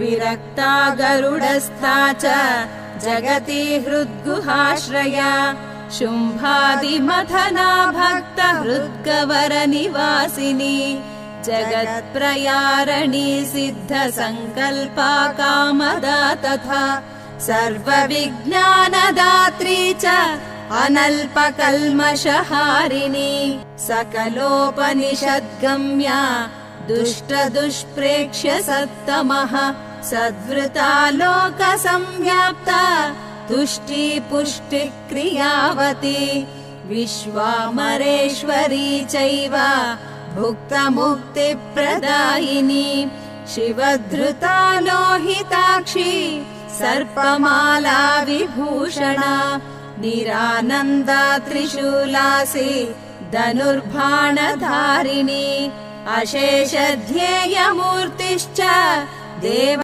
विरक्ता गरुडस्था च जगति हृद्गुहाश्रया शुम्भादिमथना भक्त हृद्गवरनिवासिनी जगत्प्रयारणी सिद्धसङ्कल्पा कामदा तथा सर्वविज्ञानदात्री च अनल्पकल्मषहारिणी सकलोपनिषद्गम्या दुष्टदुष्प्रेक्ष्य सत्तमः सद्वृता लोकसंव्याप्ता तुष्टिपुष्टिक्रियावती विश्वामरेश्वरी चैव भुक्तमुक्तिप्रदायिनी शिवधृता लोहिताक्षी सर्पमाला विभूषणा निरानन्दा त्रिशूलासी धनुर्बाणधारिणी अशेषध्येयमूर्तिश्च देव